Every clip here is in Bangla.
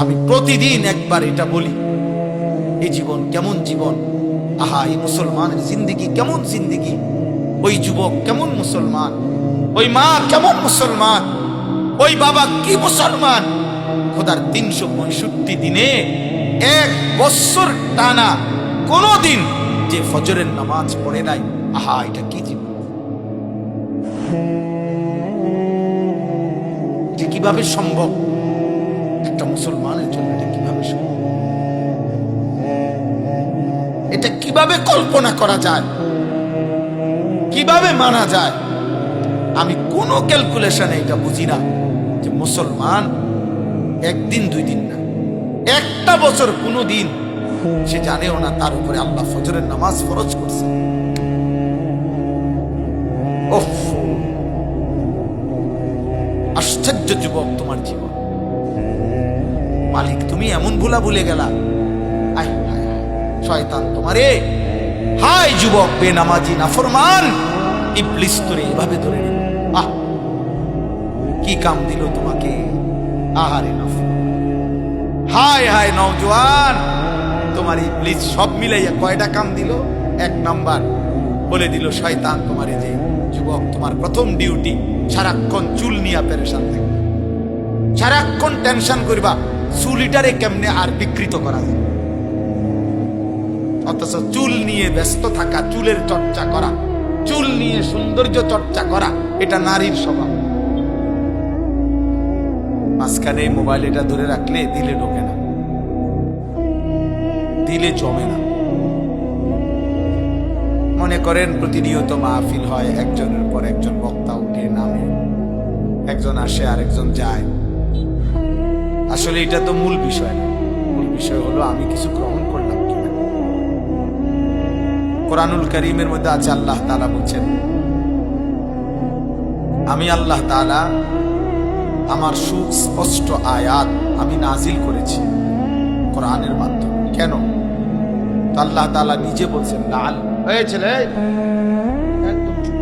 আমি প্রতিদিন একবার এটা বলি, এই জীবন কেমন জীবন, আহা এই মুসলমানের জিন্দেগি কেমন জিন্দেগি, ওই যুবক কেমন মুসলমান, ওই মা কেমন মুসলমান, ওই বাবা কি মুসলমান। খোদার 365 দিনে 1 বছর টানা কোনদিন যে ফজরের নামাজ পড়ে নাই, আহা এটা কি জীবন, এটা কিভাবে সম্ভব একটা মুসলমানের জন্য, এটা কিভাবে সম্ভব, এটা কিভাবে কল্পনা করা যায়, কিভাবে মানা যায়। আমি কোনো ক্যালকুলেশনে এটা বুঝি না যে মুসলমান একদিন 2 দিন না, 1টা বছর কোনো দিন সে জানেও না তার উপরে আল্লাহ ফজরের নামাজ ফরজ করছে। ওহ, আশ্চর্য যুবক তোমার জীবন, মালিক তুমি এমন ভুলা ভুলে গেলা। শয়তান তোমারে, হাই যুবক বেনামাজি নাফরমান, ইবলিস তোরে এভাবে ধরে নিল। আহ কি কাম দিল তোমাকে, আহারে নাফরমান, হায় হায় নওজোয়ান, তোমার ইবলিস সব মিলাইয়া কয়টা কাম দিল। 1 নাম্বার বলে দিল শয়তান তোমারে যে যুবক তোমার প্রথম ডিউটি সারাক্ষণ চুল নিয়ে পেরেশান থাকবে, সারাক্ষণ টেনশন করবা চুলিটারে কেমনে আর বিকৃত করা যায়। অথচ চুল নিয়ে ব্যস্ত থাকা, চুলের চর্চা করা, চুল নিয়ে সৌন্দর্য চর্চা করা, এটা নারীর স্বভাব। মাঝখানে মোবাইল এটা ধরে রাখলে দিলে ঢোকে না, দিলে জমে না। মনে করেন প্রতিনিয়ত মাহফিল হয়, একজনের পর একজন বক্তা উঠে নামে, একজন আসে আরেকজন যায়। আসলে এটা তো মূল বিষয় না, মূল বিষয় হলো আমি কিছু গ্রহণ করলাম কিনা। কোরআনুল কারীমের মধ্যে আছে আল্লাহ তাআলা বলছেন, আমি আল্লাহ তাআলা আমার সুস্পষ্ট আয়াত আমি নাজিল করেছি কোরআনের মাধ্যমে। কেন? তো আল্লাহ তাআলা নিজে বলছেন, লাল এই ছেলে একদম চুপ,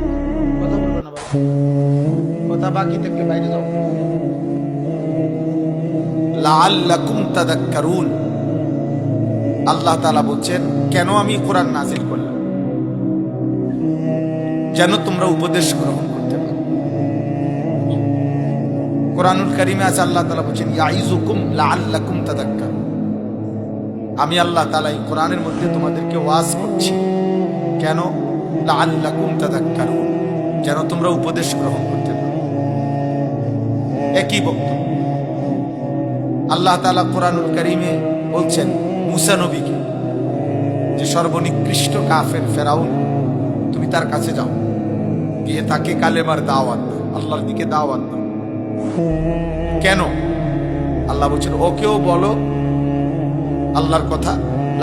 কথা বলবে না, কথা বাকি থেকে বাইরে যাও। লাআল্লাকুম তাযাক্কারুন, আল্লাহ তাআলা বলছেন কেন আমি কোরআন নাজিল করলাম, যেন তোমরা উপদেশ গ্রহণ করতে পারো। কোরআনুল কারীমে আছে আল্লাহ তাআলা বলছেন ইয়াইযুকুম লাআল্লাকুম তাযাক্কারুন, আমি আল্লাহ তাআলা এই কোরআনের মধ্যে তোমাদেরকে ওয়াজ করছি। কেন? লাআল্লাকুম তাযাক্কারুন, যেন তোমরা উপদেশ গ্রহণ করতে পারো। একই বক্তব্য আল্লাহ তাআলা কোরআনুল কারীমে বলছেন মুসা নবীকে, যে সর্বনিকৃষ্ট কাফের ফেরাউন, তুমি তার কাছে যাও, গিয়ে তাকে কালেমার দাওয়াত দাও, আল্লাহর দিকে দাওয়াত দাও। কেন? আল্লাহ বলছেন ওকেও বলো আল্লাহর কথা,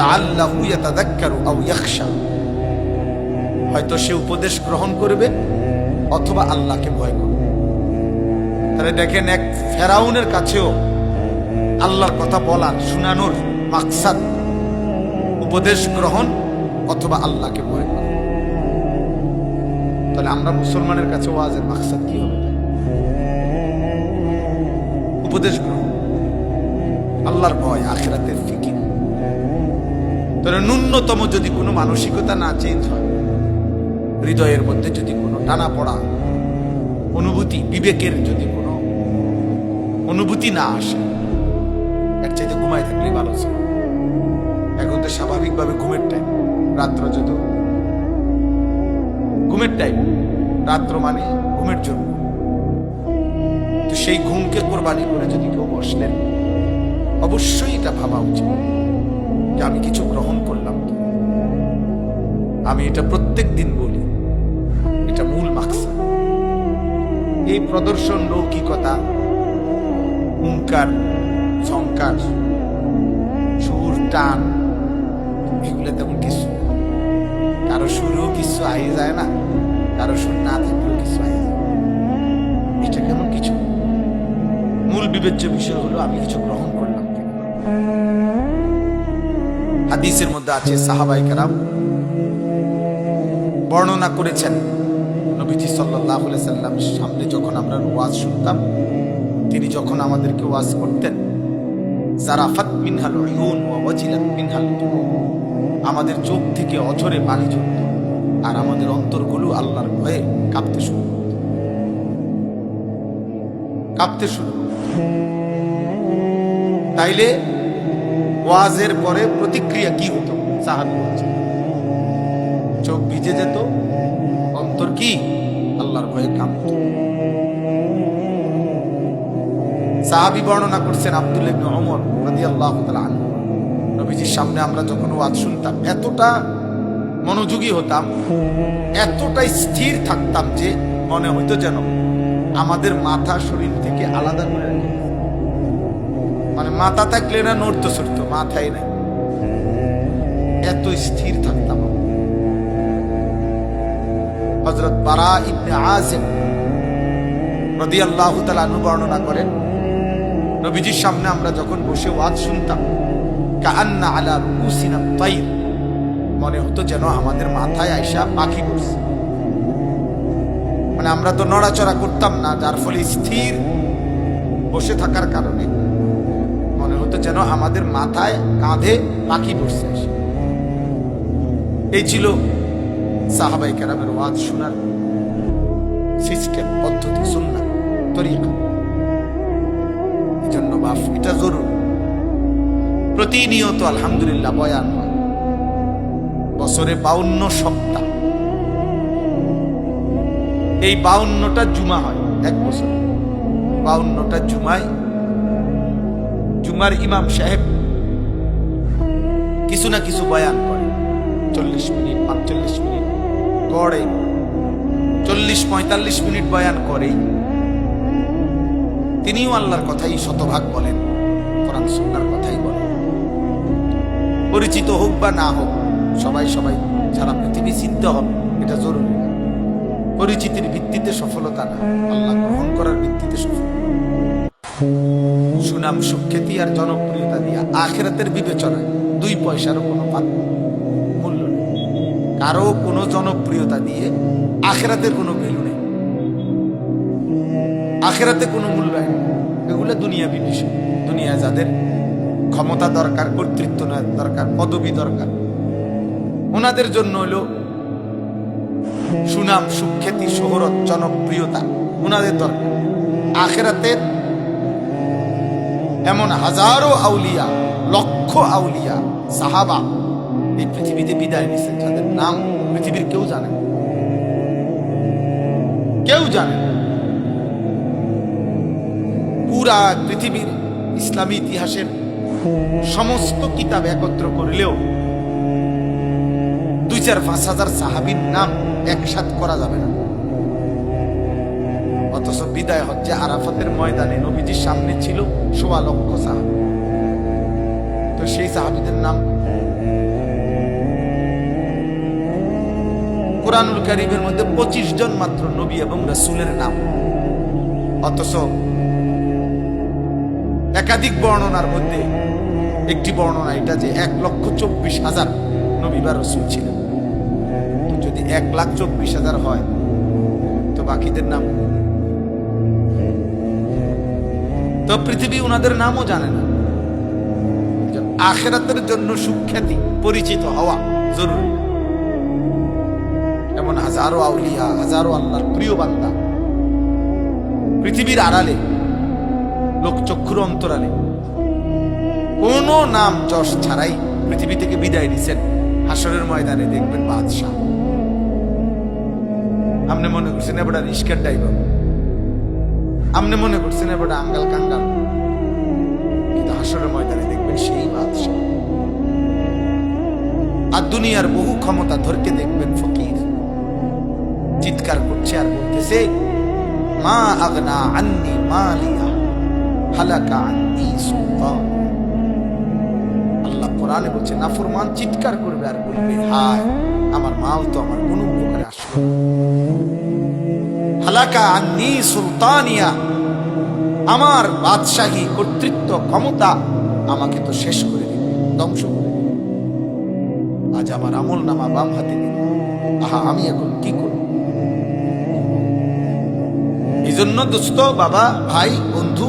লাআল্লাহু ইয়াতাযাক্কারু আও ইয়াখশা, হয়তো সে উপদেশ গ্রহণ করবে অথবা আল্লাহকে ভয় করবে। তাহলে দেখেন, এক ফেরাউনের কাছেও আল্লাহর কথা বলার শোনানোর মাকসাদ উপদেশ গ্রহণ অথবা আল্লাহকে ভয় করা। তাহলে আমরা মুসলমানের কাছে ওয়াজের মাকসাদ কি হবে? উপদেশ গ্রহণ, আল্লাহর ভয়, আখিরাতের ফিকির। তাহলে ন্যূনতম যদি কোনো মানসিকতা না চেঞ্জ হয়, হৃদয়ের মধ্যে যদি কোনো টানা পড়া অনুভূতি, বিবেকের যদি কোনো অনুভূতি না আসে, এর চাইতে ঘুমাই থাকলে ভালো ছিল। এখন তো স্বাভাবিকভাবে ঘুমের টাইম, রাত্র যত ঘুমের টাইম, রাত্র মানে ঘুমের জন্য। তো সেই ঘুমকে কোরবানি করে যদি কেউ বসলেন, অবশ্যই এটা ভাবা উচিত যে আমি কিছু গ্রহণ করলাম কি। আমি এটা প্রত্যেক দিন বলি, এটা মূল মাকসাদ। এই প্রদর্শন, লৌকিকতা, হুঙ্কার, ঝংকার, সুর, টান, এগুলো তেমন কিছু। কারো সুরেও কিছু আই যায় না, কারো সুর না থাকলেও কিছু আই যায়। এটা কেমন কিছু। মূল বিবেচ্য বিষয় হলো আমি কিছু গ্রহণ করলাম কিনা। হাদিসের মধ্যে আছে সাহাবায়ে কেরাম বর্ণনা করেছেন, নবীজি সাল্লাল্লাহু আলাইহি সাল্লামের সামনে যখন আমরা ওয়াজ শুনতাম, তিনি যখন আমাদেরকে ওয়াজ করতেন, জারাফাত মিনহাল উয়ুন ওয়া ওয়াজিলাত মিনহাল কুলুব, আমাদের চোখ থেকে অঝরে পানি ঝরত আর আমাদের অন্তরগুলো আল্লাহর ভয়ে কাঁপতে শুরু করত। তাইলে ওয়াজের পরে প্রতিক্রিয়া কি হতো? সাহাবী বলছেন চোখ ভিজে যেত, অন্তর কি আল্লাহর ভয়ে কাঁপত। সাহাবী বর্ণনা করছেন আব্দুল্লাহ ইবনে ওমর রাদিয়াল্লাহু তাআলা আনহু, নবীজির সামনে আমরা যখন ওয়াজ শুনতাম এতটা মনোযোগী হতাম, এতটাই স্থির থাকতাম যে মনে হইতো যেন আমাদের মাথা শরীর থেকে আলাদা করে রেখে, মানে মাথা থাকলে না নড়তে চড়তো, মাথায় নেই, এত স্থির থাকতাম। হযরত বারা ইবনে আযিব রাদিয়াল্লাহু তাআলা আনহু বর্ণনা করেন, নবীজির সামনে আমরা যখন বসে ওয়াজ শুনতাম, কাআন্না আলা রুউসিনা তাইর, মনে হতো যেন আমাদের মাথায় আয়সা পাখি বসছে। মানে আমরা তো নড়াচড়া করতাম না, যার ফলে স্থির বসে থাকার কারণে মনে হতো যেন আমাদের মাথায় কাঁধে পাখি বসছে। এই ছিল সাহাবায়ে কেরামের ওয়াজ শোনার সিস্টেম, পদ্ধতি, সুন্নাত, তরিকা। এজন্য বাপ এটা জরুরি, প্রতিনিয়ত আলহামদুলিল্লাহ বয়ান হয়, বছরে 52 সপ্তাহ, এই 52টা জুমা হয় এক বছর। 52টা জুমায় জুমার ইমাম সাহেব কিছু না কিছু বয়ান করে, 40 মিনিট 45 মিনিট গড়ে 40-45 মিনিট বয়ান করে। তিনিও আল্লাহর কথাই শতভাগ বলেন, কোরআন সুন্নাহর কথাই বলেন। পরিচিত হোক বা না হোক, সবাই সারা পৃথিবী চিনতে হবে, এটা জরুরি। পরিচিতির ভিত্তিতে সফলতা না, আল্লাহ গ্রহণ করার ভিত্তিতে সফলতা। সুনাম সুখ্যাতি আর জনপ্রিয়তা দিয়া আখিরাতের বিবেচনায় 2 পয়সারও কোনো মূল্য নেই। কারো কোনো জনপ্রিয়তা দিয়ে আখিরাতের কোনো ভ্যালু নেই, আখিরাতে কোনো মূল্যায়ন নেই। এগুলো দুনিয়াবি বিষয়। দুনিয়া যাদের ক্ষমতা দরকার, কর্তৃত্ব দরকার, পদবি দরকার, ওনাদের জন্য হলো সুনাম সুখ্যাতি শোহরত জনপ্রিয়তা, ওনাদের দরকার। আখিরাতের এমন হাজারো আউলিয়া, লক্ষ আউলিয়া, সাহাবা এই পৃথিবীতে বিদায় নিয়েছেন, যাদের নাম পৃথিবীর কেউ জানে না, কেউ জানে না। পুরা পৃথিবীর ইসলামী ইতিহাসের সমস্ত কিতাব একত্র করলেও 2-4-5 হাজার সাহাবীর নাম একসাথ করা যাবে না। অথচ বিদায় হজ্জে আরাফাতের ময়দানে নবীজির সামনে ছিল 1.25 লক্ষ সাহাবী। তো সেই সাহাবীদের নাম কুরআনুল কারীমের মধ্যে 25 জন মাত্র নবী এবং রাসূলের নাম। অথচ একাধিক বর্ণনার মধ্যে একটি বর্ণনা এটা যে 1,24,000 নবী বা রাসূল ছিলেন। যদি 1,24,000 হয় তো বাকিদের নাম তো পৃথিবী ওনাদের নামও জানে না। আখিরাতের জন্য সুখ্যাতি, পরিচিত হওয়া জরুরি। এমন হাজারো আউলিয়া, হাজারো আল্লাহর প্রিয় বান্দা পৃথিবীর আড়ালে, লোকচক্ষুর অন্তরালে কোন নাম যশ ছাড়াই পৃথিবী থেকে বিদায় নিছেন। হাসরের ময়দানে দেখবেন বাদশাহ। আপনি মনে করছেন এবার রিস্কার ড্রাইভার, আপনি মনে করছেন এবার আঙ্গাল কাঙ্গাল, কিন্তু হাসরের ময়দানে দেখবেন সেই বাদশাহ। আর দুনিয়ার বহু ক্ষমতা ধরকে দেখবেন ফকির, চিৎকার করছে আর বলতেছে মা আগনা আন্নি মালিয়া হালাকা আন্নি সুলতান। আল্লাহ কোরআনে বলছে নাফরমান চিৎকার করবে আর বলবে হায় আমার মাও তো আমার কোনো উপকারে আসলো। হালাকা আন্নি সুলতানিয়া, আমার বাদশাহী, কর্তৃত্ব, ক্ষমতা আমাকে তো শেষ করে দিবে, ধ্বংস করে দিবে। আজ আমার আমল নামা বাম হাতে দিল, আহা আমি এখন কি করব? এই জন্য দোস্ত, বাবা, ভাই, বন্ধু,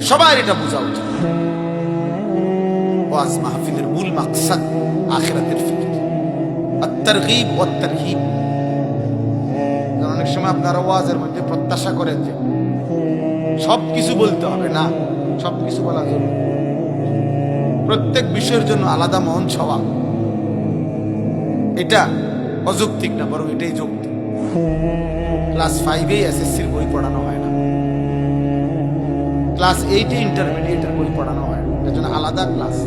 সবার এটা বোঝা উচিত। ওয়াজ মাহফিলের মূল মাকসাদ আখিরাতের ফিকির, আত-তারগীব ওয়াত-তারহীব। অনেক সময় আপনারা ওয়াজের মধ্যে প্রত্যাশা করেন যে সবকিছু বলতে হবে, না, সবকিছু বলা জরুরি। প্রত্যেক বিষয়ের জন্য আলাদা মঞ্চ হওয়া এটা অযৌক্তিক না, বরং এটাই যৌক্তিক। ক্লাস 5-এ এসএসসির বই পড়ানো হয় না, ক্লাস 8-এ ইন্টারমিডিয়েটের বই পড়ানো হয় না, এটার জন্য আলাদা ক্লাস।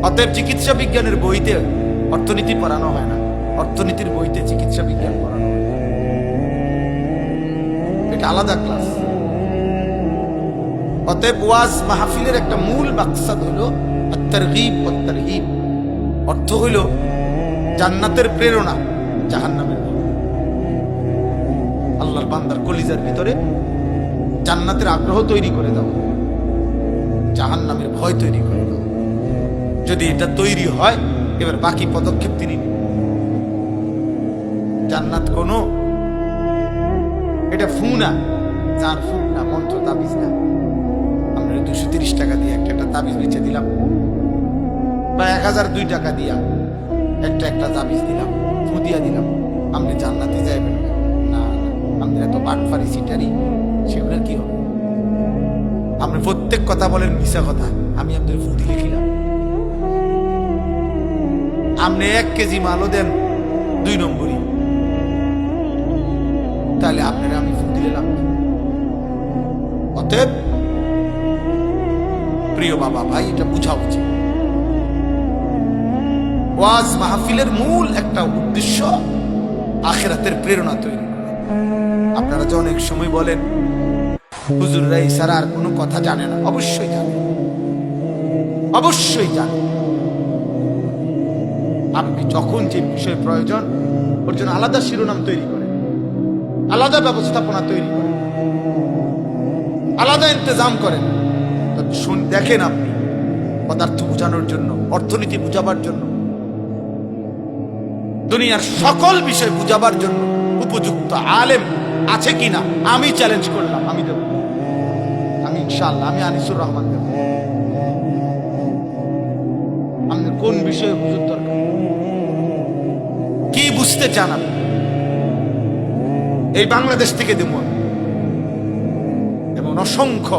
অতএব চিকিৎসা বিজ্ঞানের বইতে অর্থনীতি পড়ানো হয় না, অর্থনীতির বইতে চিকিৎসা বিজ্ঞান পড়ানো হয়, এটা আলাদা ক্লাস। অতএব ওয়াজ মাহফিলের একটা মূল মাকসাদ হলো আত-তারগীব ওয়াত-তারহীব। অর্থ হইল জান্নাতের প্রেরণা, জাহান্নামের ভয়। আল্লাহর বান্দার কলিজার ভিতরে জান্নাতের আগ্রহ তৈরি করে দাও, জাহান্নামের ভয় তৈরি করে দাও। যদি এটা তৈরি হয়, এবার বাকি পদক্ষেপ তিনি নেবেন। জান্নাত কোনো এটা ফু না, যার ফু না, মন্ত্র তাবিজ না। আমরা 230 টাকা দিয়ে একটা তাবিজ বেচে দিলাম, বা 1002 টাকা দিয়া একটা তাবিজ দিলাম, ফু দিয়া দিলাম, আপনি জান্নাতে যাইবেন না। আপনি এত বাটফারি সিটারি, সেগুলোর কি হবে? আপনি প্রত্যেক কথা বলেন মিশা কথা, আমি আপনাদের ফু দিয়ে লিখিলাম। আপনি 1 কেজি মালও দেন 2 নম্বরই, তাহলে আপনারা আমি ফু দিলাম। অতএব প্রিয় বাবা ভাই, এটা বুঝা উচিত। ওয়াজ মাহফিলের মূল একটা উদ্দেশ্য আখিরাতের প্রেরণা তৈরি করা। আপনারা যে অনেক সময় বলেন হুজুররা ইশারা আর কোনো কথা জানে না, অবশ্যই জানে, অবশ্যই জানে। আপনি যখন যে বিষয় প্রয়োজন ওর জন্য আলাদা শিরোনাম তৈরি করেন, আলাদা ব্যবস্থাপনা তৈরি করেন, আলাদা ইন্তজাম করেন। দেখেন আপনি পদার্থ বোঝানোর জন্য, অর্থনীতি বুঝাবার জন্য, দুনিয়ার সকল বিষয় বুঝাবার জন্য উপযুক্ত আলেম আছে কিনা আমি চ্যালেঞ্জ করলাম, আমি দেব, আমি ইনশাআল্লাহ, আমি আনিসুর রহমান দেব। আমাদের কোন বিষয়ে হুজুর দরকার, কি বুঝতে চান আপনি, এই বাংলাদেশ থেকে দেব। এবং অসংখ্য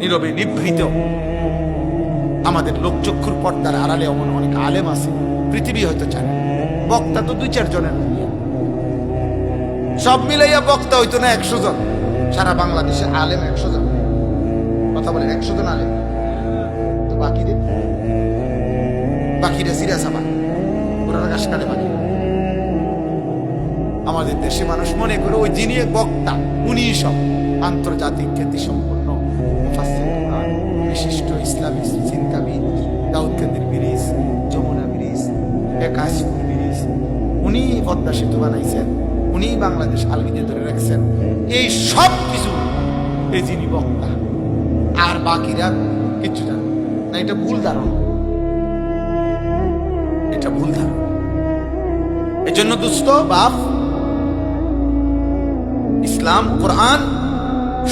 নীরবে নিভৃত আমাদের লোকচক্ষুর পর্দার আড়ালে এমন অনেক আলেম আছে, পৃথিবী হয়তো জানে। বক্তা তো 2-4 জনের, সব মিলাইয়া বক্তা হইতো না 100 জন। সারা বাংলাদেশে আলেম 100 জন, কথা বলেন 100 জন আলেম। তো বাকিরা সিরিয়াস আমার ওরা গাছ কাটে বাকি। আমাদের দেশে মানুষ মনে করে ওই যিনি বক্তা উনি সব। আন্তর্জাতিক খ্যাতি সম্পন্ন বিশিষ্ট ইসলামী চিন্তাবিদ, দাউদ কেন্দ্রের bridge, Jamuna bridge, Kashipur bridge, উনি পদ্মা সেতু বানাইছেন, উনি বাংলাদেশ আলমিদের ধরে রাখছেন, এই সব কিছু এই যিনি বক্তা, আর বাকিরা কিচ্ছু জানে না। এটা ভুল ধারণা, এটা ভুল ধারণা। এজন্য দুস্থ বাপ, ইসলাম কোরআন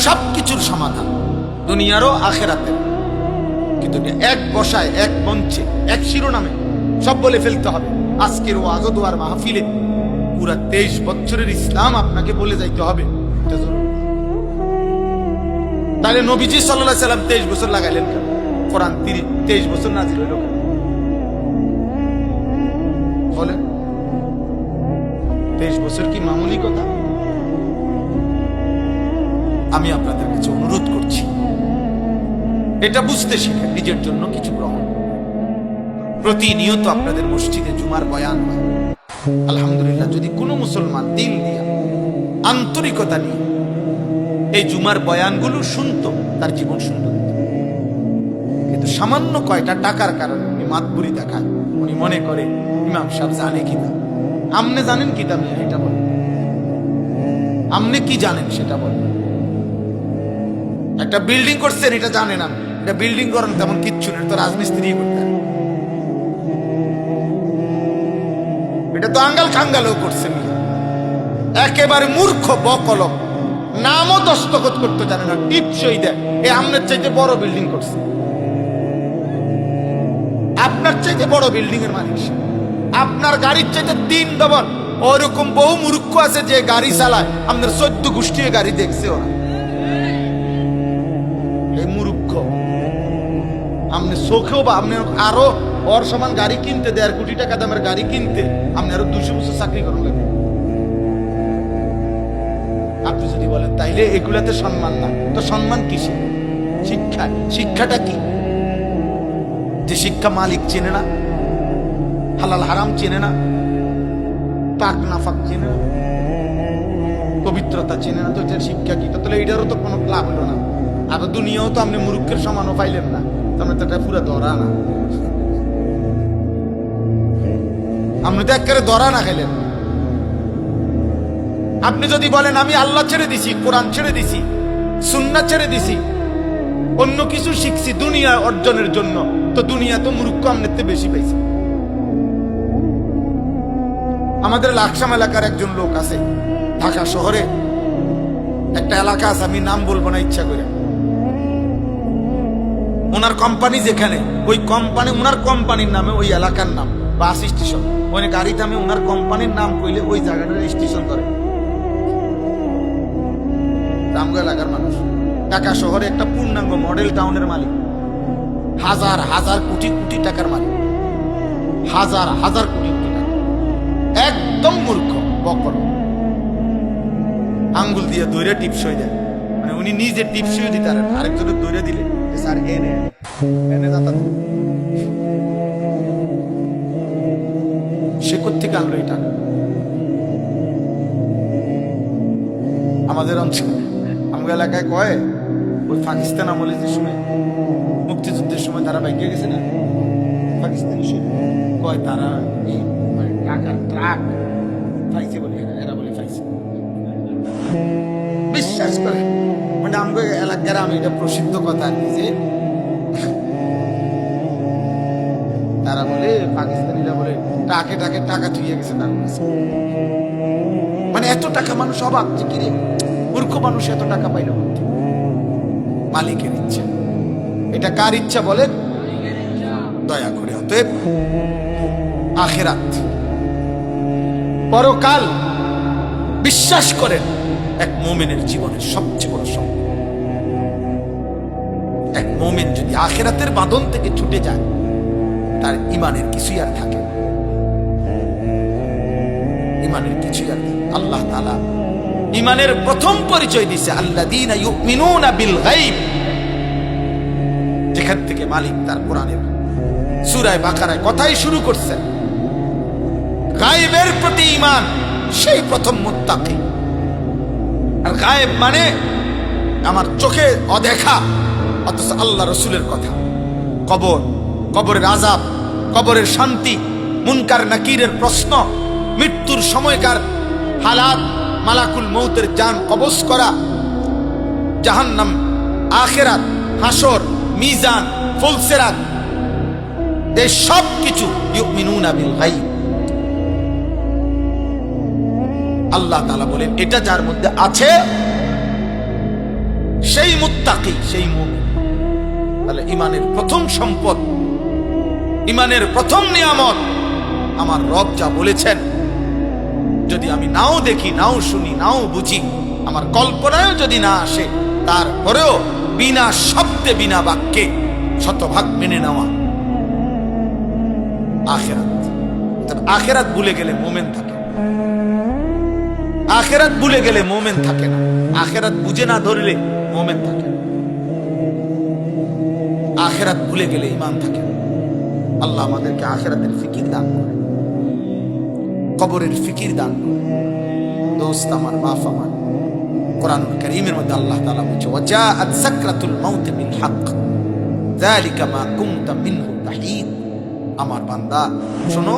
সবকিছুর সমাধান, দুনিয়ারও আখেরাতের। কিন্তু এক বসায়, এক মঞ্চে, এক শিরোনামে সব বলে ফেলতে হবে। আজকের ওয়াজ ও দোয়ার মাহফিলে পুরা 23 বছরের ইসলাম আপনাকে বলে যাইতে হবে, এটা জরুরি। তাহলে নবীজি সাল্লাল্লাহু আলাইহি সাল্লাম 23 বছর লাগাইলেন কেন? কোরআন 23 বছর নাজিল হইল কেন? বলেন, 23 বছর কি মামুলি কথা? আমি আপনাদের কাছে অনুরোধ করছি, এটা বুঝতে শিখেন, নিজের জন্য কিছু গ্রহণ। প্রতিনিয়ত আপনাদের মসজিদে জুমার বয়ান হয়, আলহামদুলিল্লাহ। যদি কোনো মুসলমান দিল দিয়া, আন্তরিকতা নিয়ে এই জুমার বয়ানগুলো শুনতো, তার জীবন সুন্দর হতো। কিন্তু সামান্য কয়টা টাকার কারণে উনি মাতবুরি দেখায়, উনি মনে করে ইমাম সাহেব জানে কিনা। আপনি জানেন কি তা এটা বলেন, আপনি কি জানেন সেটা বলেন। একটা বিল্ডিং করছেন এটা জানেন, আমি এটা বিল্ডিং করেন তেমন কিচ্ছু নেই, তো রাজমিস্ত্রি করতে, এটা তো আঙ্গাল খাঙ্গালও করছেন। একেবারে মূর্খ বকলম নামও দস্তখত করতে জানে না, টিপসই দেয়। এ আপনার চাইতে বড় বিল্ডিং করছে, আপনার চাইতে বড় বিল্ডিং এর মালিক, আপনার গাড়ির চাইতে 3 ডবল। ওরকম বহু মূর্খ আছে যে গাড়ি চালায় আপনার 14 গোষ্ঠী গাড়ি দেখছে ওরা। এই মূর্খ আপনি চোখেও বা আপনি আরো ওর সমান গাড়ি কিনতে 1.5 কোটি টাকা দামের গাড়ি কিনতে আপনি আরো 200 বছর চাকরি করা লাগবে। আপনি যদি বলেন তাইলে এগুলাতে সম্মান না, তো সম্মান কিসে? শিক্ষা। শিক্ষাটা কি? যে শিক্ষা মালিক চেনে না, হালাল হারাম চেনে না, পাক নাফাক চেনে না, পবিত্রতা চেনে না, তো এটার শিক্ষা কি? তাহলে এটারও তো কোনো লাভ হলো না। আর দুনিয়াও তো আপনি মূর্খের সমানও পাইলেন না, তাহলে তো এটা পুরো ধরা না, আপনি তো একেবারে ধরা না খাইলেন। আপনি যদি বলেন আমি আল্লাহ ছেড়ে দিছি, কোরআন ছেড়ে দিছি, সুন্নাহ ছেড়ে দিছি, অন্য কিছু শিখছি দুনিয়া অর্জনের জন্য, তো দুনিয়া তো মূর্খ আমনেতে বেশি পাইছে। আমাদের লাকসাম এলাকার একজন লোক আছে, ঢাকা শহরে একটা এলাকা আছে, আমি নাম বলবো না ইচ্ছা করে। ওনার কোম্পানি যেখানে, ওই কোম্পানি ওনার কোম্পানির নামে ওই এলাকার নাম বাস স্টেশন, ওখানে গাড়ি থামে ওনার কোম্পানির নাম কইলে ওই জায়গাটার স্টেশন করে। রামগড় এলাকার মানুষ, ঢাকা শহরে একটা পূর্ণাঙ্গ মডেল টাউনের মালিক, হাজার হাজার কোটি কোটি টাকার মালিক, হাজার হাজার কোটি কোটি টাকা। একদম মূর্খ, বকর, আঙ্গুল দিয়ে দৈরে টিপসই দেয়, মানে উনি নিজে টিপসই দিতে পারেন, আরেকজনের দৈরে দিলে স্যার এনে এনে যাতা। সে কোত্থেকে আনলো এই টাকা? আমাদের অঞ্চলে আমার এলাকায় কয় ওই পাকিস্তান আমলে যে সময় মুক্তিযুদ্ধের সময় তারা বাইকে গেছে না, পাকিস্তানি কয় তারা এই মানে টাকার ট্রাক পাইছে বলে, এরা বলে পাইছে। বিশ্বাস করে মানে আমাকে এলাকার, আমি এটা প্রসিদ্ধ কথা আর কি, যে তারা বলে পাকিস্তানিরা বলে টাকে টাকে টাকা থুয়ে গেছে তার কাছে। মানে এত টাকা মানুষ অবাক যে কিরে মূর্খ মানুষ এত টাকা পাইল, মালিকের ইচ্ছা। এটা কার ইচ্ছা বলেন? দয়া করে। অতএব আখিরাত, পরকাল বিশ্বাস করেন এক মুমিনের জীবনের সবচেয়ে বড় সম্পদ। এক মুমিন যদি আখিরাতের বাঁধন থেকে ছুটে যায়, তার ইমানের কিছুই আর থাকে না, ইমানের কিছুই আর। আল্লাহ তাআলা ইমানের প্রথম পরিচয় দিছে আল্লাযীনা ইউমিনুনা বিল গায়ব, যেখান থেকে মালিক তার কোরআনের সূরা বাকারায় কথাই শুরু করছেন, গায়বের প্রতি ঈমান, সেই প্রথম মুত্তাকি। আর গায়েব মানে আমার চোখে অদেখা, অথচ আল্লাহ রসুলের কথা, কবর, কবরের আযাব, কবরের শান্তি, মুনকার নাকিরের প্রশ্ন, মৃত্যুর সময়কার হালাত, মালাকুল মউতের জান কবজ করা, জাহান্নাম, আখিরাত, হাসর, মিজান, ফুলসিরাত, এই সব কিছু ইউমিনুনা বিল গায়ব। আল্লাহ তাআলা বলেন এটা যার মধ্যে আছে সেই মুত্তাকি, সেই মুমিন। তাহলে ইমানের প্রথম সম্পদ, ইমানের প্রথম নিয়ামত আমার রব যা বলেছেন, যদি আমি নাও দেখি, নাও শুনি, নাও বুঝি, আমার কল্পনায়ও যদি না আসে, তারপরেও বিনা শব্দে, বিনা বাক্যে শতভাগ মেনে নেওয়া আখিরাত। আখিরাত ভুলে গেলে মুমিন থাকে, আখিরাত ভুলে গেলে মুমিন থাকে না, আখিরাত বুঝে না ধরলে মুমিন থাকে, আখিরাত ভুলে গেলে ঈমান থাকে। আল্লাহ আমাদেরকে আখিরাতের ফিকির দান করে, কবরের ফিকির দান করে। দোস্ত আমার, বাপ আমার, কোরআনুল কারীমের মধ্যে আল্লাহ তাআলা বলেছে ওয়াজাআত সাকরাতুল মাউত বিল হক যালিকা মা কুনতা মিনহু তাহিদ। আমার বান্দা শোনো,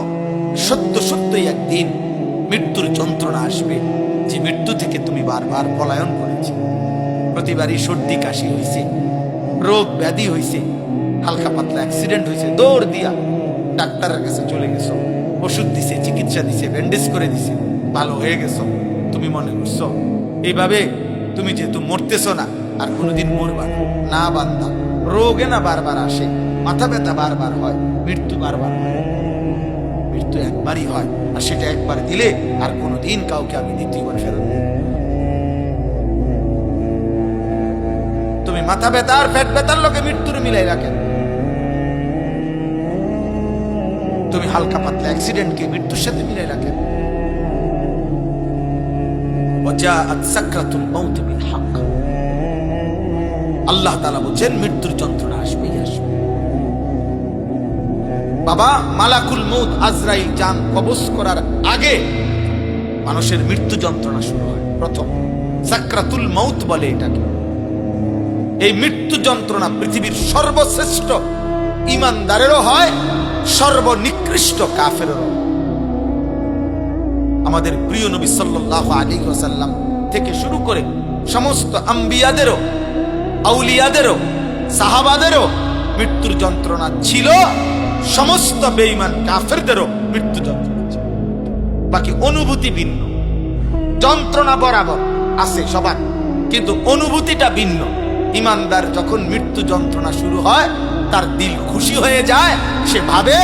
সত্য সত্যই একদিন মৃত্যুর যন্ত্রণা আসবে, যে মৃত্যু থেকে তুমি বারবার পলায়ন করেছি। প্রতিবারই সর্দি কাশি হয়েছে, রোগ ব্যাধি হয়েছে, হালকা পাতলা অ্যাক্সিডেন্ট হয়েছে, দৌড় দিয়া ডাক্তারের কাছে চলে গেছো, ওষুধ দিছে, চিকিৎসা দিছে, ব্যান্ডেজ করে দিছে, ভালো হয়ে গেছো। তুমি মনে করছো এইভাবে তুমি যেহেতু মরতেছো না, আর কোনোদিন মরবা না। না বান্দা, রোগে না বারবার আসে, মাথা ব্যথা বারবার হয়, মৃত্যু বারবার হয়। মৃত্যু একবারই হয়, আর সেটা একবার দিলে আর কোনোদিন কাউকে আমি দ্বিতীয়বার ফেরত দেব। তুমি মাথা ব্যথা আর পেট ব্যথার লোকে মৃত্যুর মিলাই রাখেন। তুমি হালকা পাতলা অ্যাক্সিডেন্টকে মৃত্যুর সাথে মিলাই রাখেন। আল্লাহ তাআলা বলেন মৃত্যুর যন্ত্রণা আসবেই আসবে। বাবা, মালাকুল মউত আজরাইল জান কবজ করার আগে মানুষের মৃত্যু যন্ত্রণা শুরু হয়। প্রথম সাকরাতুল মউত বলে এটাকে। এই মৃত্যু যন্ত্রণা পৃথিবীর সর্বশ্রেষ্ঠ ঈমানদারেরও হয়, সর্বনিকৃষ্ট কাফেরেরও। আমাদের প্রিয় নবী সাল্লাল্লাহু আলাইহি ওয়াসাল্লাম থেকে শুরু করে সমস্ত আম্বিয়াদেরও, আউলিয়াদেরও, সাহাবাদেরও মৃত্যুর যন্ত্রণা ছিল, সমস্ত বেঈমান কাফেরদেরও মৃত্যু যন্ত্রণা ছিল। বাকি অনুভূতি ভিন্ন, যন্ত্রণা বরাবর আছে সবার, কিন্তু অনুভূতিটা ভিন্ন। ঈমানদার যখন মৃত্যু যন্ত্রণা শুরু হয়, তার দিল খুশি হয়ে যায়, সে ভাবে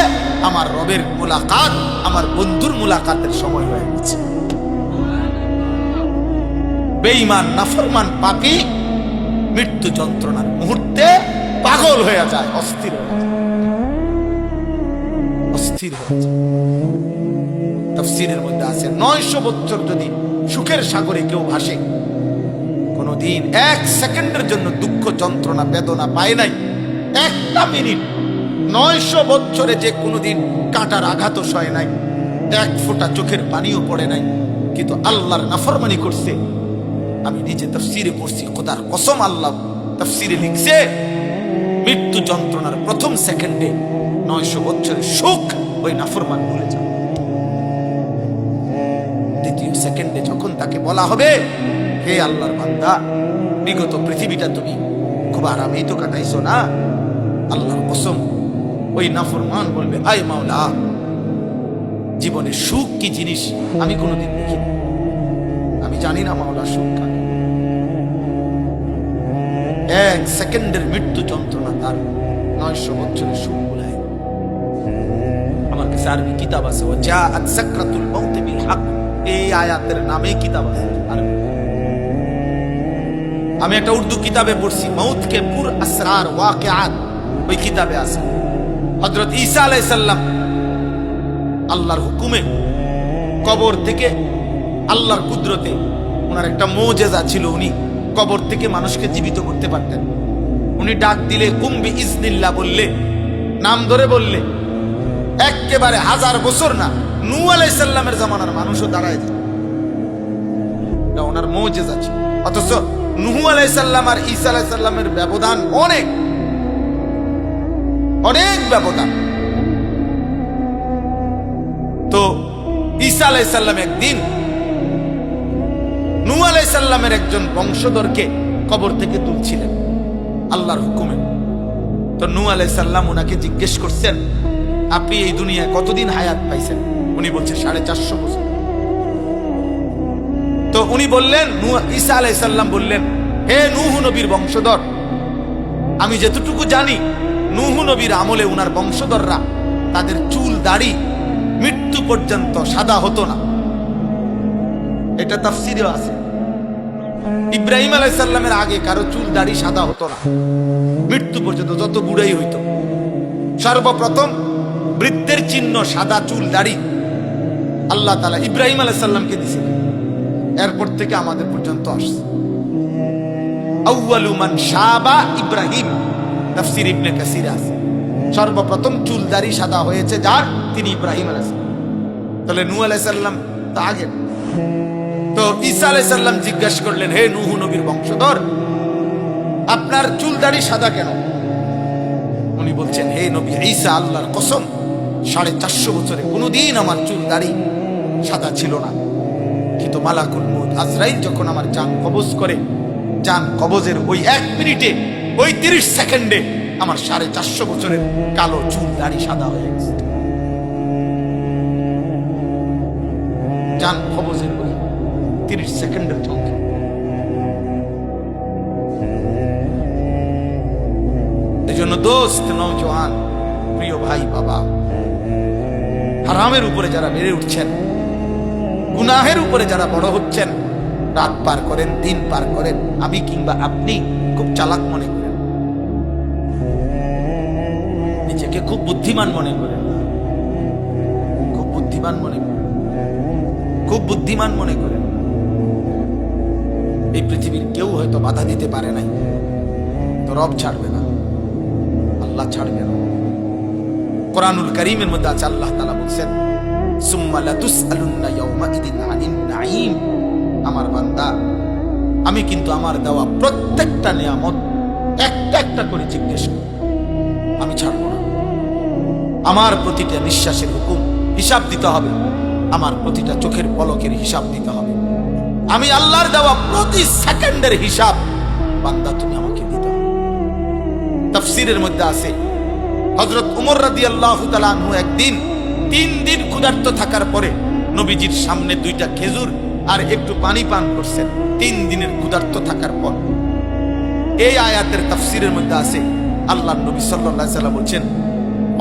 আমার রবের মুলাকাত, আমার বন্ধুর মুলাকাতের সময় হয়ে গেছে। বেঈমান নাফরমান পাপী মৃত্যু যন্ত্রণার মুহূর্তে পাগল হয়ে যায়, অস্থির হয়ে যায়, অস্থির হয়ে যায়। তাফসীরের মধ্যে আছে 900 বছর যদি সুখের সাগরে কেউ ভাসে, কোনদিন 1 সেকেন্ডের জন্য দুঃখ যন্ত্রণা বেদনা পায় নাই, একটা মিনিট, 900 বছরে যে কোনদিন কাঁটার আঘাতও সয় নাই, 1 ফোঁটা চোখের পানিও পড়ে নাই, কিন্তু আল্লাহর নাফরমানি করছে। আমি নিজে তাফসীরে পড়ছি, খোদার কসম, আল্লাহ তাফসীরে লিখছে মৃত্যু যন্ত্রণার প্রথম সেকেন্ডে 900 বছরের সুখ ওই নাফরমান ভুলে যাবে। দ্বিতীয় সেকেন্ডে যখন তাকে বলা হবে, হে আল্লাহর বান্দা, বিগত পৃথিবীটা তুমি খুব আরামেই তো কাটাইছো না, আল্লাহর কসম, ওই নাফরমান বলবে, আয় মাওলা, জীবনে সুখ কি জিনিস আমি কোনোদিন দেখিনি, আমি জানি না মাওলা সুখ কাকে। 1 সেকেন্ডের মৃত্যু যন্ত্রণা তার 900 বছরের সুখ ভুলায়। আমার কাছে আরবি কিতাব আছে, ওয়াজাআত সাকরাতুল মাউত বিল হক, এই আয়াতের নামেই কিতাব আছে আরবি। আমি একটা উর্দু কিতাবে পড়ছি, মউত কে পুর আসরার ওয়াকিআত, ওই কিতাবে আছে হযরত ঈসা আলাইহিস সালাম আল্লাহর হুকুমে কবর থেকে, আল্লাহর কুদরতে, ওনার একটা মুজিজা ছিল, উনি কবর থেকে মানুষকে জীবিত করতে পারতেন। উনি ডাক দিলে কুম বিইজনিল্লাহ বললে, নাম ধরে বললে, একেবারে 1000 বছর না, নূহ আলাইহিস সালামের জামানার মানুষও দাঁড়ায় যায়। এটা ওনার মুজিজা ছিল। অথচ নূহ আলাইহিস সালাম আর ঈসা আলাইহিস সালামের ব্যবধান অনেক অনেক ব্যবধান। তো ঈসা আলাইহিস সালাম একদিন নূহ আলাইহিস সালামের একজন বংশধরকে কবর থেকে তুলছিলেন আল্লাহর হুকুমে। তো নূহ আলাইহিস সালাম ওনাকে জিজ্ঞেস করছেন, আপনি এই দুনিয়ায় কতদিন হায়াত পাইছেন? উনি বলছে 450 বছর। তো উনি বললেন, ঈসা আলাইহিস সালাম বললেন, হে নূহ নবীর বংশধর, আমি যতটুকু জানি নূহ নবীর আমলে উনার বংশধররা তাদের চুল দাড়ি মৃত্যু পর্যন্ত সাদা হতো না। এটা তাফসীরে আছে। ইব্রাহিম আলাইহিস সালামের আগে কারো চুল দাড়ি সাদা হতো না, মৃত্যু পর্যন্ত যত বুড়াই হইতো। সর্বপ্রথম বৃদ্ধের চিহ্ন সাদা চুল দাড়ি আল্লাহ তাআলা ইব্রাহিম আলাইহিস সালামকে দিয়েছিলেন, এরপর থেকে আমাদের পর্যন্ত আসছে। আউয়ালু মান শাবা ইব্রাহিম, তাফসীর ইবনে কাসির আছে, সর্বপ্রথম চুল দাড়ি সাদা হয়েছে যার, তিনি ইব্রাহিম আলাইহিস সালাম। তাহলে নূহ আলাইহিস সালাম তো আগে। তো ঈসা আলাইহিস সালাম জিজ্ঞাসা করলেন, হে নূহ নবীর বংশধর, আপনার চুল দাড়ি সাদা কেন? উনি বলছেন, হে নবী ঈসা, আল্লাহর কসম, 450 বছরে কোনোদিন আমার চুল দাড়ি সাদা ছিল না, কিন্তু মালাকুল মউত আজরাইল যখন আমার জান কবজ করে, জান কবজের ওই 1 মিনিটে, ওই 30 সেকেন্ডে আমার 450 বছরের কালো চুল দাড়ি সাদা হয়ে গেছে। জান কবজের ওই 30 সেকেন্ডের যন্ত্র। দোস্ত, নওজোয়ান, প্রিয় ভাই, বাবা, হারামের উপরে যারা বেড়ে উঠছেন, গুনাহের উপরে যারা বড় হচ্ছেন, রাত পার করেন, দিন পার করেন, আমি কিংবা আপনি খুব চালাক মনে করেন, নিজেকে খুব বুদ্ধিমান মনে করেন, খুব বুদ্ধিমান মনে করেন, খুব বুদ্ধিমান মনে করেন। এই পৃথিবীর কেউ হয়তো বাধা দিতে পারে নাই, তো রব ছাড়বে না, আল্লাহ ছাড়বে না। কোরআনুল কারীমের মধ্যে আছে, আল্লাহ তাআলা বলছেন, সুম্মা লাতুসআলুন্না ইয়াওমাইদিন আনিন নাঈম। আমার বান্দা, আমি কিন্তু আমার দেওয়া প্রত্যেকটা নিয়ামত একটা একটা করে জিজ্ঞেস করি, আমি ছাড়বো না। আমার প্রতিটা নিঃশ্বাসের হুকুম হিসাব দিতে হবে, আমার প্রতিটা চোখের পলকের হিসাব দিতে হবে। আমি আল্লাহর দেওয়া প্রতি সেকেন্ডের হিসাব বান্দা তুমি আমাকে দিতে হবে। তাফসীরের মধ্যে আছে, হযরত উমর রাদিয়াল্লাহু তাআলা আনহু একদিন 3 দিন ক্ষুধার্ত থাকার পরে নবীজির সামনে 2টা খেজুর আর একটু পানি পান করছেন, 3 দিনের ক্ষুধার্ত থাকার পর। এই আয়াতের তাফসীরের মধ্যে আছে, আল্লাহর নবী সাল্লাল্লাহু আলাইহি ওয়াসাল্লাম বলেন,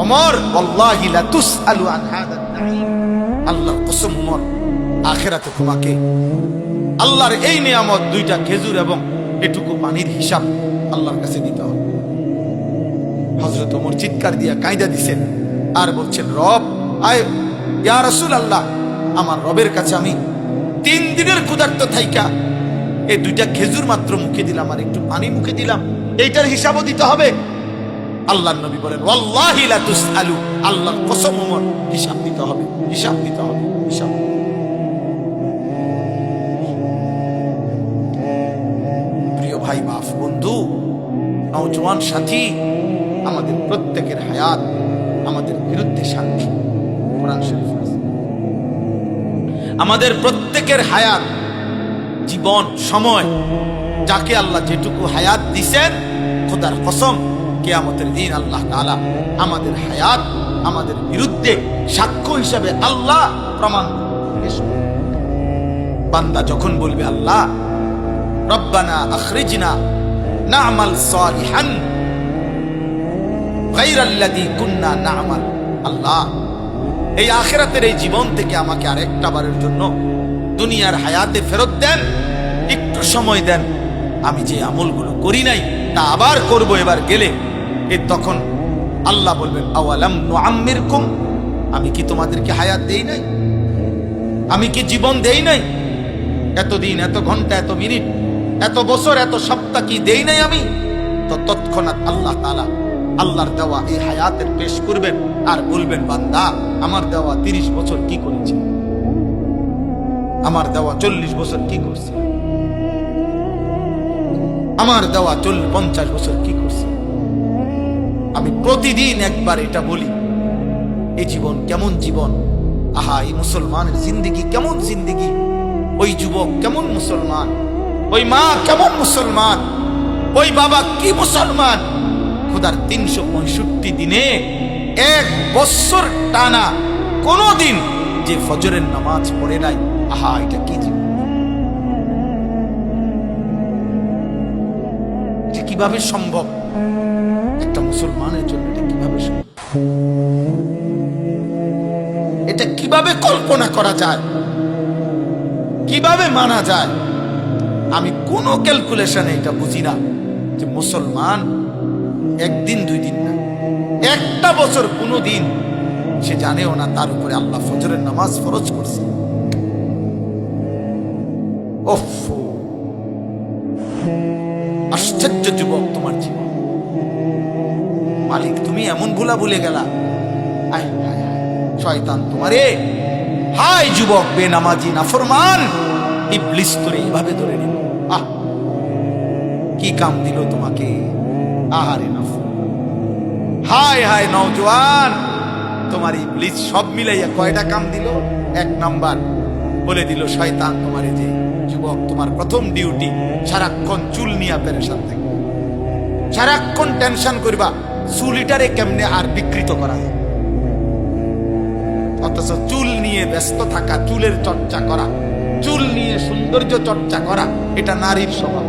ওমর ওয়াল্লাহি লা তুসআলু আন হাদা নাঈম। আল্লাহর কসম ওমর, আখিরাতে তোমাকে আল্লাহর এই নিয়ামত 2টা খেজুর এবং এটুকু পানির হিসাব আল্লাহর কাছে দিতে হবে। হযরত ওমর চিৎকার দিয়ে কাঁদা দিছেন আর বলছেন, রব, আয় ইয়া রাসূলুল্লাহ, আমার রবের কাছে আমি 3 দিনের ক্ষুধার্ত থাইকা এই 2টা খেজুর মাত্র মুখে দিলাম আর একটু পানি মুখে দিলাম, এইটার হিসাবও দিতে হবে। আল্লাহর নবী বলেন, ওয়াল্লাহি লা তুসআলু, আল্লাহর কসম ওমর, হিসাব দিতে হবে, হিসাব দিতে হবে, হিসাব। প্রিয় ভাই, বাপ, বন্ধু, নওজোয়ান সাথী, আমাদের প্রত্যেকের হায়াত আমাদের বিরুদ্ধে সাক্ষী। কোরআন শরীফ আছে, আমাদের প্রত্যেকের হায়াত, জীবন, সময়, যাকে আল্লাহ যেটুকু হায়াত দিছেন, খোদার কসম কিয়ামতের দিন আল্লাহ তাআলা আমাদের হায়াত আমাদের বিরুদ্ধে সাক্ষ্য হিসাবে আল্লাহ প্রমাণ পেশ করবেন। বান্দা যখন বলবে, আল্লাহ রব্বানা আখরিজনা না'মাল সালিহান গায়রাল্লাযী কুন্না না'মাল, আল্লাহ এই আখিরাতের এই জীবন থেকে আমাকে আরেকটা বারের জন্য দুনিয়ার হায়াতে ফেরত দেন, একটু সময় দেন, আমি যে আমলগুলো করি নাই তা আবার করব এবার গেলে। তখন আল্লাহ বলবেন, আওয়ালাম নুআম্মিরকুম, আমি কি তোমাদেরকে হায়াত দেই নাই? আমি কি জীবন দেই নাই? এতদিন, এত ঘন্টা, এত মিনিট, এত বছর, এত সপ্তাহ কি দেই নাই আমি? তো তৎক্ষণাৎ আল্লাহ তাআলা আল্লাহর দেওয়া এই হায়াতের পেশ করবেন আর বলবেন, বান্দা, আমার দেওয়া 30 বছর কি করেছে? আমার দেওয়া 40 বছর কি করছে? আমার দেওয়া 50 বছর কি করছে? আমি প্রতিদিন একবার এটা বলি, এই জীবন কেমন জীবন, আহা, এই মুসলমানের জিন্দেগি কেমন জিন্দেগি, ওই যুবক কেমন মুসলমান, ওই মা কেমন মুসলমান, ওই বাবা কি মুসলমান। খোদার 365 দিনে 1 বছর টানা কোনো দিন যে ফজরের নামাজ পড়ে নাই, আহা, এটা কি জীবন, এটা কিভাবে সম্ভব? একটা মুসলমানের জন্য এটা কিভাবে সম্ভব? এটা কিভাবে কল্পনা করা যায়, কিভাবে মানা যায়? আমি কোনো ক্যালকুলেশনে এটা বুঝি না যে মুসলমান একদিন 2 দিন না, 1টা বছর কোনো দিন সে জানেও না তার উপরে আল্লাহ ফজরের নামাজ ফরজ করছে। ওফ, আশ্চর্য যুবক তোমার জীবন, মালিক তুমি এমন ভুলা ভুলে গেলা। আয় হায় হায়, শয়তান তোমারে, হায় যুবক বেনামাজি নাফরমান, ইবলিস তোরে এইভাবে ধরে নিল। আহ, কি কাম দিল তোমাকে, আহারে নাফরমান, হায় হায় নওজোয়ান, তোমার ইবলিস সব মিলাইয়া কয়টা কাম দিল? 1 নাম্বার বলে দিল শয়তান তোমারে, যে যুবক তোমার প্রথম ডিউটি সারাক্ষণ চুল নিয়ে পেরেশান থাকবে, সারাক্ষণ টেনশন করবা চুলিটারে কেমনে আর বিকৃত করা যায়। অথচ চুল নিয়ে ব্যস্ত থাকা, চুলের চর্চা করা, চুল নিয়ে সৌন্দর্য চর্চা করা, এটা নারীর স্বভাব।